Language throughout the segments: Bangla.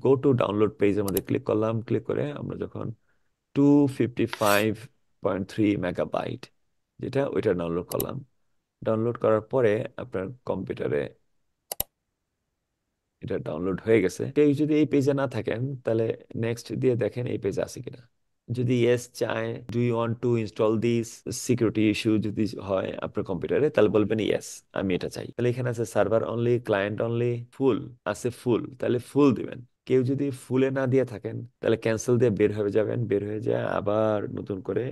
গো টু ডাউনলোড পেজের মধ্যে ক্লিক করলাম, ক্লিক করে আমরা যখন 255.3 মেগাবাইট যেটা ওইটা ডাউনলোড করলাম। ডাউনলোড করার পরে আপনার কম্পিউটারে এটা ডাউনলোড হয়ে গেছে। কেউ যদি এই পেজে না থাকেন তাহলে নেক্সট দিয়ে দেখেন এই পেজে আছে কিনা। যদি ইয়েস চায়, do you want to install this, security issue যদি হয় আপনার কম্পিউটারে তাহলে বলবেন ইয়েস, আমি এটা চাই। তাহলে এখানে আছে সার্ভার অনলি, ক্লায়েন্ট অনলি, ফুল আছে, ফুল তাহলে ফুল দিবেন। কেউ যদি ফুলে না দিয়ে থাকেন তাহলে ক্যান্সেল দিয়ে বের হয়ে যাবেন, বের হয়ে যায় আবার নতুন করে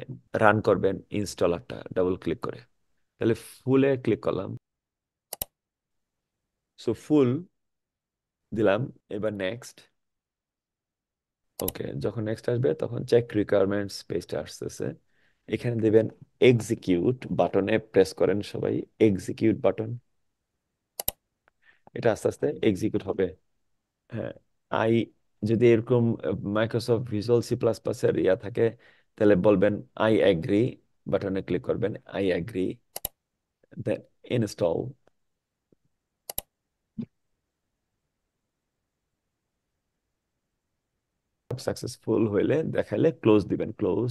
রান করবেন ইনস্টলারটা ডাবল ক্লিক করে। তাহলে ফুলে ক্লিক করলাম, সো ফুল দিলাম, এবার নেক্সট। ওকে, যখন নেক্সট আসবে তখন চেক রিকোয়ারমেন্টস পেজটা আসতেছে। এখানে দিবেন এক্সিকিউট বাটনে প্রেস করেন সবাই, এক্সিকিউট বাটন। এটা আস্তে আস্তে এক্সিকিউট হবে। হ্যাঁ, আই যদি এরকম Microsoft visual C plus plus এর ইয়া থাকে তাহলে বলবেন আই এগ্রি, বাটনে ক্লিক করবেন I agree, then install. Successful হইলে দেখাইলে ক্লোজ দিবেন, ক্লোজ।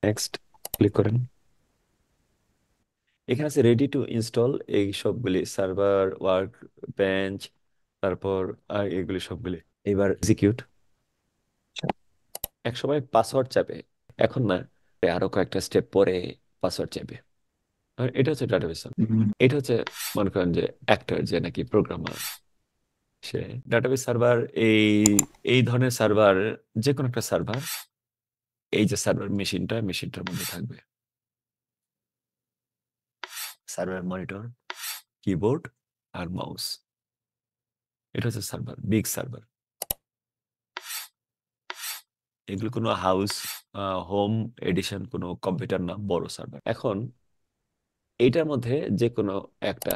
নেক্সট ক্লিক করেন। এখানে আছে রেডি টু ইনস্টল, এই সবগুলি সার্ভার, ওয়ার্ক বেঞ্চ, তারপর আর এগুলি সবগুলি। এবার এক্সিকিউট। এক সময় পাসওয়ার্ড চাবে, এখন না, আরো কয়েকটা স্টেপ পরে পাসওয়ার্ড চাইবে। আর এটা হচ্ছে ডাটাবেস। এটা হচ্ছে মনে করেন যে অ্যাক্টর যে নাকি প্রোগ্রামার, সে ডাটাবেস সার্ভার, এই এই ধরনের সার্ভার, যে কোনো একটা সার্ভার, এই যে সার্ভার মেশিনটার মধ্যে থাকবে সার্ভার মনিটর, কিবোর্ড আর মাউস। এটা হচ্ছে সার্ভার, বিগ সার্ভার। এগুলো কোনো হাউস হোম এডিশন কোনো কম্পিউটার না, বড় সার্ভার। এখন এইটার মধ্যে যে কোনো একটা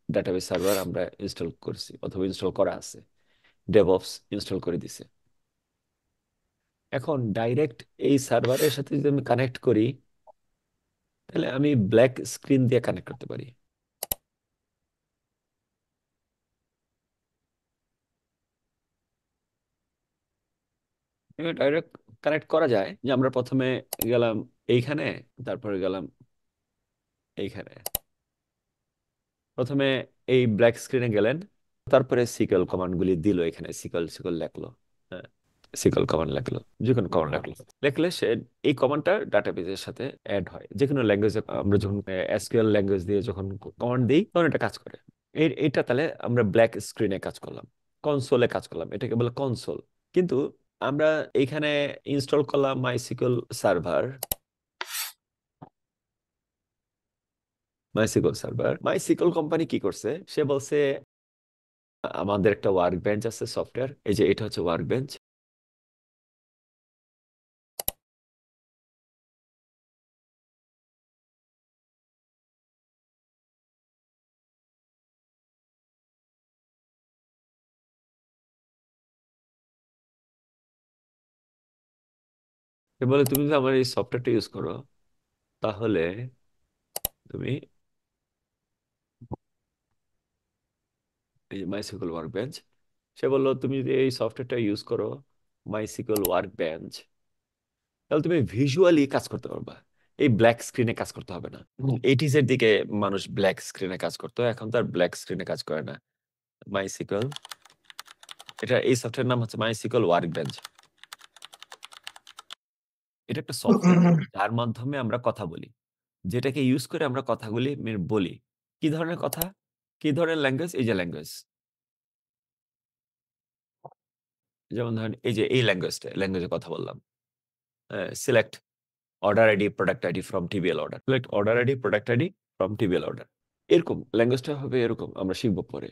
ডাটাবেস সার্ভার আমরা ইনস্টল করছি অথবা ইনস্টল করা আছে, ডেভঅপস ইনস্টল করে দিছে। এখন ডাইরেক্ট এই সার্ভারের সাথে যদি আমি কানেক্ট করি তাহলে আমি ব্ল্যাক স্ক্রিন দিয়ে কানেক্ট করতে পারি। ডাইরেক্ট কানেক্ট করা যায়, যে আমরা প্রথমে গেলাম এইখানে, তারপরে গেলাম এইখানে। প্রথমে এই ব্ল্যাক স্ক্রিনে গেলেন, তারপরে সিকল কমান্ড গুলি দিল, এখানে সিকল সিকল লেখলো। হ্যাঁ, সিকল কমান্ড লেখলো, যে কোনো কমান্ড লেখলো, লেখলে সে এই কমান্ডটা ডাটাবেজের সাথে অ্যাড হয়। যে কোনো ল্যাঙ্গুয়েজে আমরা যখন এসকিউএল ল্যাঙ্গুয়েজ দিয়ে যখন কমান্ড দিই তখন এটা কাজ করে। এইটা তাহলে আমরা ব্ল্যাক স্ক্রিনে কাজ করলাম, কনসোলে কাজ করলাম, এটাকে বলে কনসোল। কিন্তু আমরা এইখানে ইনস্টল করলাম মাইসিকল সার্ভার, মাইসিকল সার্ভার। মাইসিকল কোম্পানি কি করছে, সে বলছে আমাদের একটা ওয়ার্ক বেঞ্চ আছে সফটওয়্যার, এই যে এটা হচ্ছে ওয়ার্ক বেঞ্চ। সে বলে তুমি যদি আমার এই সফটওয়্যারটা ইউজ করো তাহলে তুমি এই মাইসিকল ওয়ার্ক বেঞ্চ, সে বললো তুমি যদি এই সফটওয়্যারটা ইউজ করো মাইসিকল ওয়ার্ক বেঞ্চ, তাহলে তুমি ভিজুয়ালি কাজ করতে পারবা, এই ব্ল্যাক স্ক্রিনে কাজ করতে হবে না। এইটিজ এর দিকে মানুষ ব্ল্যাক স্ক্রিনে কাজ করতো, এখন তার ব্ল্যাক স্ক্রিনে কাজ করে না। মাইসিকল, এটা এই সফটওয়্যার নাম হচ্ছে মাইসিকল ওয়ার্ক বেঞ্চ। এটা একটা সফটওয়্যার যার মাধ্যমে আমরা কথা বলি, যেটাকে ইউজ করে আমরা কথাগুলি বলি। কি ধরনের কথা, কি ধরনের ল্যাঙ্গুয়েজ, এই যে ল্যাঙ্গুয়েজ, যেমন ধরেন এই যে এই ল্যাঙ্গুয়েজে কথা বললাম। Select order ID product ID from TBL order, select order ID product ID from TBL order. এরকম ল্যাঙ্গুয়েজটা হবে, এরকম আমরা শিখবো পরে।